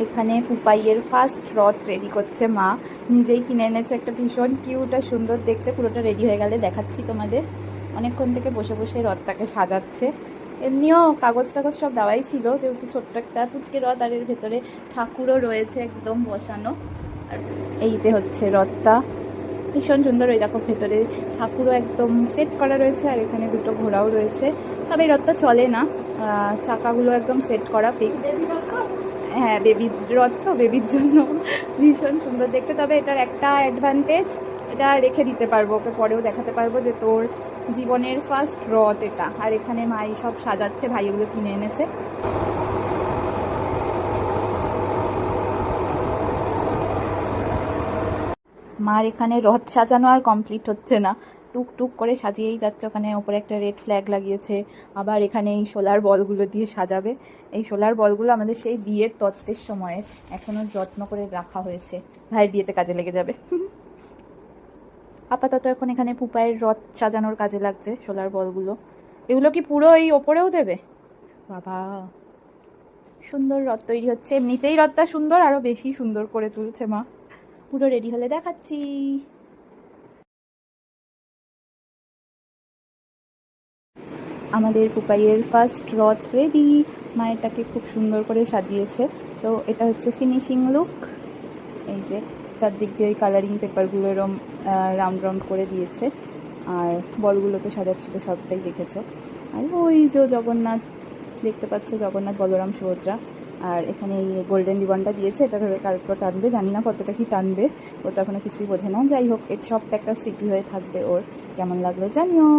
এখানে পুপাইয়ের ফার্স্ট রথ রেডি করছে মা, নিজেই কিনে এনেছে একটা ভীষণ কিউট আর সুন্দর দেখতে। পুরোটা রেডি হয়ে গেলে দেখাচ্ছি তোমাদের। অনেকক্ষণ থেকে বসে বসে রথটাকে সাজাচ্ছে। এমনিও কাগজ টাগজ সব দেওয়াই ছিল, যেহেতু ছোট্ট একটা পুচকে রথ, আর এর ভেতরে ঠাকুরও রয়েছে একদম বসানো। আর এই যে হচ্ছে রথটা, ভীষণ সুন্দর। ওই দেখো ভেতরে ঠাকুরও একদম সেট করা রয়েছে, আর এখানে দুটো ঘোড়াও রয়েছে। তবে এই রথটা চলে না, চাকাগুলো একদম সেট করা ফিক্স। হ্যাঁ, বেবি রথ তো, বেবির জন্য ভীষণ সুন্দর দেখতে। তবে এটার একটা অ্যাডভান্টেজ, এটা রেখে দিতে পারবো, ওকে পরেও দেখাতে পারবো যে তোর জীবনের ফার্স্ট রথ এটা। আর এখানে মাই সব সাজাচ্ছে, ভাই ওগুলো কিনে এনেছে। মার এখানে রথ সাজানো আর কমপ্লিট হচ্ছে না, টুকটুক করে সাজিয়েই যাচ্ছে। ওখানে ওপরে একটা রেড ফ্ল্যাগ লাগিয়েছে, আবার এখানে এই সোলার বলগুলো দিয়ে সাজাবে। এই সোলার বলগুলো আমাদের সেই বিয়ের তত্ত্বের সময়ে এখনও যত্ন করে রাখা হয়েছে, ভাইয়ের বিয়েতে কাজে লেগে যাবে। আপাতত এখন এখানে পুপাইয়ের রথ সাজানোর কাজে লাগছে সোলার বলগুলো। এগুলো কি পুরো এই ওপরেও দেবে? বাবা, সুন্দর রথ তৈরি হচ্ছে। এমনিতেই রথটা সুন্দর, আরও বেশি সুন্দর করে তুলছে মা। পুরো রেডি হলে দেখাচ্ছি। আমাদের পুপাইয়ের ফার্স্ট রথ রেডি। মায়েরটাকে খুব সুন্দর করে সাজিয়েছে। তো এটা হচ্ছে ফিনিশিং লুক। এই যে চারদিক দিয়ে ওই কালারিং পেপারগুলো এরম রাউন্ড রাউন্ড করে দিয়েছে, আর বলগুলো তো সাজাচ্ছিল সবটাই দেখেছো। আর ওই যে জগন্নাথ দেখতে পাচ্ছ, জগন্নাথ, বলরাম, সুভদ্রা। আর এখানে এই গোল্ডেন রিবনটা দিয়েছে, এটা ধরে কালকে টানবে, জানি না কতটা কি টানবে, ও তো এখনো কিছুই বোঝে না। যাই হোক, এটা সবটা একটা স্মৃতি হয়ে থাকবে ওর। কেমন লাগলো জানিও।